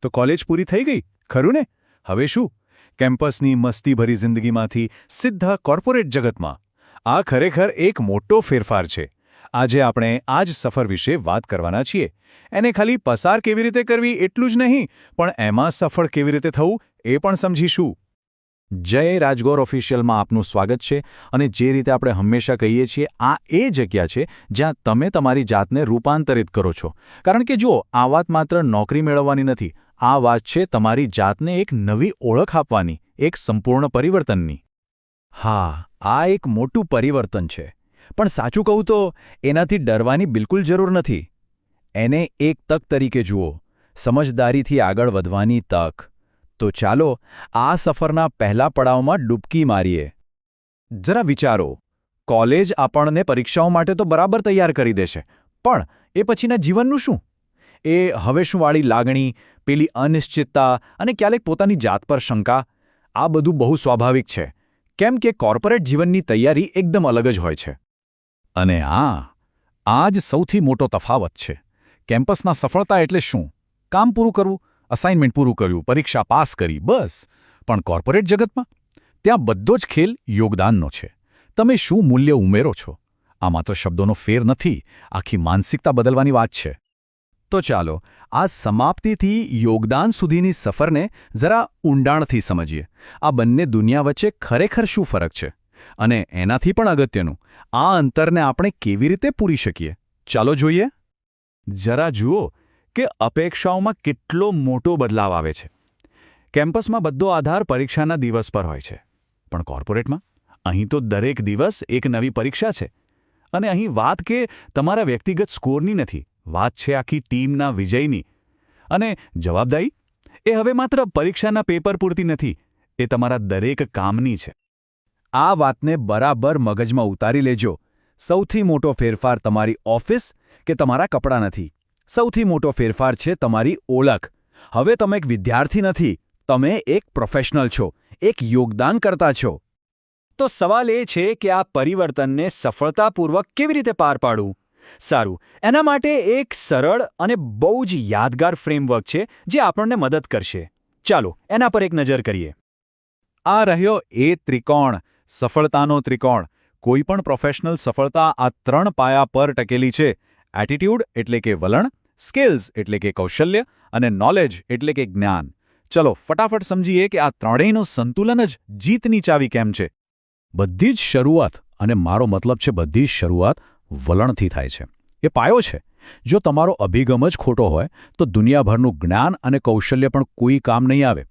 તો કોલેજ પૂરી થઈ ગઈ, ખરું ને? હવે શું? કેમ્પસની મસ્તીભરી જિંદગીમાંથી સીધા કોર્પોરેટ જગતમાં. આ ખરેખર એક મોટો ફેરફાર છે. આજે આપણે આ જ સફર વિશે વાત કરવાના છીએ. એને ખાલી પસાર કેવી રીતે કરવી એટલું જ નહીં, પણ એમાં સફળ કેવી રીતે થવું એ પણ સમજીશું. જય રાજગોર ઓફિશિયલમાં આપનું સ્વાગત છે. અને જે રીતે આપણે હંમેશા કહીએ છીએ, આ એ જગ્યા છે જ્યાં તમે તમારી જાતને રૂપાંતરિત કરો છો. કારણ કે જુઓ, આ વાત માત્ર નોકરી મેળવવાની નથી. આ વાત છે તમારી જાતને એક નવી ઓળખ આપવાની, એક સંપૂર્ણ પરિવર્તનની. હા, આ એક મોટું પરિવર્તન છે. પણ સાચું કહું તો એનાથી ડરવાની બિલકુલ જરૂર નથી. એને એક તક તરીકે જુઓ, સમજદારીથી આગળ વધવાની તક. તો ચાલો આ સફરના પહેલા પડાવમાં ડૂબકી મારીએ. જરા વિચારો, કોલેજ આપણને પરીક્ષાઓ માટે તો બરાબર તૈયાર કરી દેશે, પણ એ પછીના જીવનનું શું? એ હવેશુંવાળી લાગણી, પેલી અનિશ્ચિતતા અને ક્યારેક પોતાની જાત પર શંકા, આ બધું બહુ સ્વાભાવિક છે. કેમ કે કોર્પોરેટ જીવનની તૈયારી એકદમ અલગ જ હોય છે. અને આ જ સૌથી મોટો તફાવત છે. કેમ્પસના સફળતા એટલે શું? કામ પૂરું કરવું, અસાઇનમેન્ટ પૂરું કર્યું, પરીક્ષા પાસ કરી, બસ. પણ કોર્પોરેટ જગતમાં ત્યાં બધો જ ખેલ યોગદાનનો છે. તમે શું મૂલ્ય ઉમેરો છો? આ માત્ર શબ્દોનો ફેર નથી, આખી માનસિકતા બદલવાની વાત છે. તો ચાલો આ સમાપ્તિથી યોગદાન સુધીની સફરને જરા ઊંડાણથી સમજીએ. આ બંને દુનિયા વચ્ચે ખરેખર શું ફરક છે? અને એનાથી પણ અગત્યનું, આ અંતરને આપણે કેવી રીતે પૂરી શકીએ? ચાલો જોઈએ. જરા જુઓ કે અપેક્ષાઓમાં કેટલો મોટો બદલાવ આવે છે. કેમ્પસમાં બધો આધાર પરીક્ષાના દિવસ પર હોય છે. પણ કોર્પોરેટમાં અહીં તો દરેક દિવસ એક નવી પરીક્ષા છે. અને અહીં વાત કે તમારા વ્યક્તિગત સ્કોરની નથી, વાત છે આખી ટીમના વિજયની. અને જવાબદારી એ હવે માત્ર પરીક્ષાના પેપર પૂરતી નથી, એ તમારા દરેક કામની છે. આ વાતને બરાબર મગજમાં ઉતારી લેજો. સૌથી મોટો ફેરફાર તમારી ઓફિસ કે તમારા કપડાં નથી. સૌથી મોટો ફેરફાર છે તમારી ઓળખ. હવે તમે એક વિદ્યાર્થી નથી, તમે એક પ્રોફેશનલ છો, એક યોગદાનકર્તા છો. તો સવાલ એ છે કે આ પરિવર્તનને સફળતાપૂર્વક કેવી રીતે પાર પાડવું? સારું, એના માટે એક સરળ અને બહુ જ યાદગાર ફ્રેમવર્ક છે જે આપણને મદદ કરશે. ચાલો એના પર એક નજર કરીએ. આ રહ્યો એ ત્રિકોણ, સફળતાનો ત્રિકોણ. કોઈપણ પ્રોફેશનલ સફળતા આ 3 પાયા પર ટકેલી છે. એટીટ્યૂડ એટલે કે વલણ, સ્કિલ્સ એટલે કે કૌશલ્ય, અને નોલેજ એટલે કે જ્ઞાન. ચલો ફટાફટ સમજીએ કે આ ત્રણેયનું સંતુલન જ જીતની ચાવી કેમ છે. બધી જ શરૂઆત, અને મારો મતલબ છે બધી જ શરૂઆત, વલણથી થાય છે. એ પાયો છે. જો તમારો અભિગમ જ ખોટો હોય તો દુનિયાભરનું જ્ઞાન અને કૌશલ્ય પણ કોઈ કામ નહીં આવે.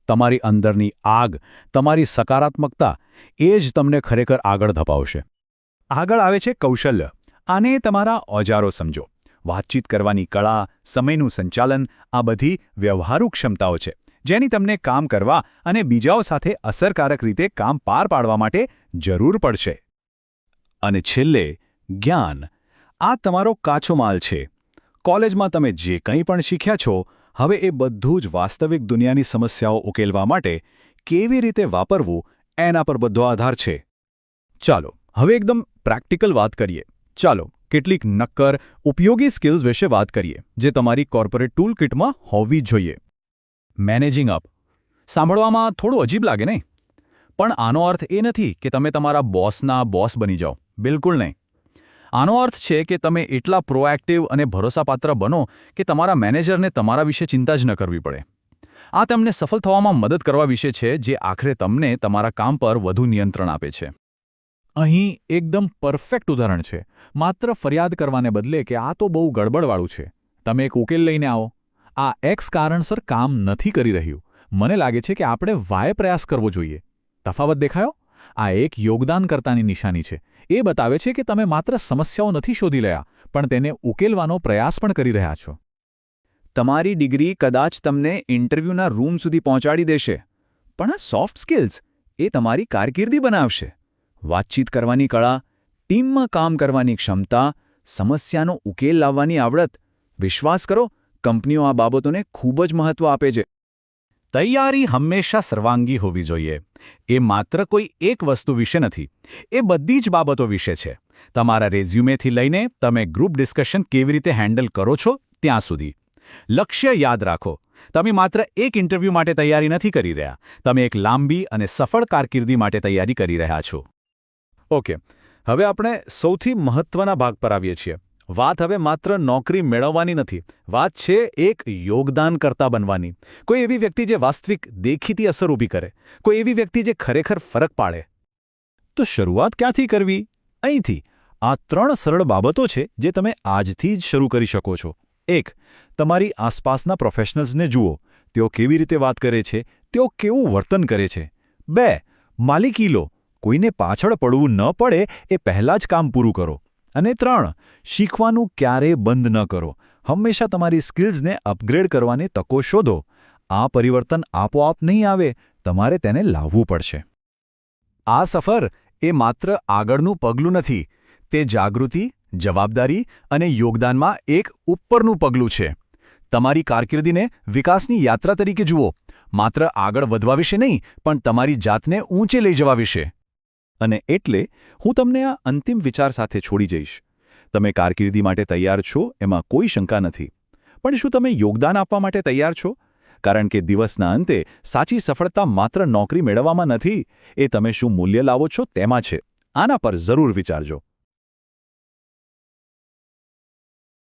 તમારી અંદરની આગ, તમારી સકારાત્મકતા, એ જ તમને ખરેખર આગળ ધપાવશે. આગળ આવે છે કૌશલ્ય. આને તમારા ઓજારો સમજો. વાતચીત કરવાની કળા, સમયનું સંચાલન, આ બધી વ્યવહારુ ક્ષમતાઓ છે જેની તમને કામ કરવા અને બીજાઓ સાથે અસરકારક રીતે કામ પાર પાડવા માટે જરૂર પડશે. અને છેલ્લે જ્ઞાન. આ તમારો કાચો માલ છે. કોલેજમાં તમે જે કંઈ પણ શીખ્યા છો, હવે એ બધું જ વાસ્તવિક દુનિયાની સમસ્યાઓ ઉકેલવા માટે કેવી રીતે વાપરવું, એના પર બધો આધાર છે. ચાલો હવે એકદમ પ્રેક્ટિકલ વાત કરીએ. ચાલો કેટલીક નક્કર, ઉપયોગી સ્કિલ્સ વિશે વાત કરીએ જે તમારી કોર્પોરેટ ટૂલ કિટમાં હોવી જોઈએ. Managing up. સાંભળવામાં થોડું અજીબ લાગે નહીં? પણ આનો અર્થ એ નથી કે તમે તમારા બોસના બોસ બની જાઓ. બિલકુલ નહીં. આનો અર્થ છે કે તમે એટલા પ્રોએક્ટિવ અને ભરોસાપાત્ર બનો કે તમારા મેનેજરને તમારા વિશે ચિંતા જ ન કરવી પડે. આ તમને સફળ થવામાં મદદ કરવા વિશે છે, જે આખરે તમને તમારા કામ પર વધુ નિયંત્રણ આપે છે. અહીં એકદમ પરફેક્ટ ઉદાહરણ છે. માત્ર ફરિયાદ કરવાને બદલે કે આ તો બહુ ગડબડવાળું છે, તમે એક ઉકેલ લઈને આવો. આ એક્સ કારણસર કામ નથી કરી રહ્યું. મને લાગે છે કે આપણે વાય પ્રયાસ કરવો જોઈએ. તફાવત દેખાયો? આ એક યોગદાનકર્તાની નિશાની છે. એ બતાવે છે કે તમે માત્ર સમસ્યાઓ નથી શોધી રહ્યા, પણ તેને ઉકેલવાનો પ્રયાસ પણ કરી રહ્યા છો. તમારી ડિગ્રી કદાચ તમને ઇન્ટરવ્યૂના રૂમ સુધી પહોંચાડી દેશે, પણ આ સોફ્ટ સ્કિલ્સ એ તમારી કારકિર્દી બનાવશે. વાતચીત કરવાની કળા, ટીમમાં કામ કરવાની ક્ષમતા, સમસ્યાનો ઉકેલ લાવવાની આવડત. વિશ્વાસ કરો, કંપનીઓ આ બાબતોને ખૂબ જ મહત્વ આપે છે. તૈયારી હંમેશા સર્વાંગી હોવી જોઈએ. એ માત્ર કોઈ એક વસ્તુ વિશે નથી, એ બધી જ બાબતો વિશે છે. તમારા રેઝ્યુમેથી લઈને તમે ગ્રુપ ડિસ્કશન કેવી રીતે હેન્ડલ કરો છો ત્યાં સુધી. લક્ષ્ય યાદ રાખો. તમે માત્ર એક ઇન્ટરવ્યૂ માટે તૈયારી નથી કરી રહ્યા. તમે એક લાંબી અને સફળ કારકિર્દી માટે તૈયારી કરી રહ્યા છો. ઓકે, હવે આપણે સૌથી મહત્વના ભાગ પર આવીએ છીએ. વાત હવે માત્ર નોકરી મેળવવાની નથી. વાત છે એક યોગદાનકર્તા બનવાની. કોઈ એવી વ્યક્તિ જે વાસ્તવિક દેખીતી અસર ઊભી કરે. કોઈ એવી વ્યક્તિ જે ખરેખર ફરક પાડે. તો શરૂઆત ક્યાંથી કરવી? અહીંથી. આ 3 સરળ બાબતો છે જે તમે આજથી જ શરૂ કરી શકો છો. 1. તમારી આસપાસના પ્રોફેશનલ્સને જુઓ. તેઓ કેવી રીતે વાત કરે છે, તેઓ કેવું વર્તન કરે છે. 2. માલિકી લો. કોઈને પાછળ પડવું ન પડે એ પહેલાં જ કામ પૂરું કરો. અને 3. શીખવાનું ક્યારેય બંધ ન કરો. હંમેશા તમારી સ્કિલ્સને અપગ્રેડ કરવાની તકો શોધો. આ પરિવર્તન આપોઆપ નહીં આવે, તમારે તેને લાવવું પડશે. આ સફર એ માત્ર આગળનું પગલું નથી. તે જાગૃતિ, જવાબદારી અને યોગદાનમાં એક ઉપરનું પગલું છે. તમારી કારકિર્દીને વિકાસની યાત્રા તરીકે જુઓ. માત્ર આગળ વધવા વિશે નહીં, પણ તમારી જાતને ઊંચે લઈ જવા વિશે. અને એટલે હું તમને આ અંતિમ વિચાર સાથે છોડી જઈશ. તમે કારકિર્દી માટે તૈયાર છો, એમાં કોઈ શંકા નથી. પણ શું તમે યોગદાન આપવા માટે તૈયાર છો? કારણ કે દિવસના અંતે સાચી સફળતા માત્ર નોકરી મેળવવામાં નથી. એ તમે શું મૂલ્ય લાવો છો તેમાં છે. આના પર જરૂર વિચારજો.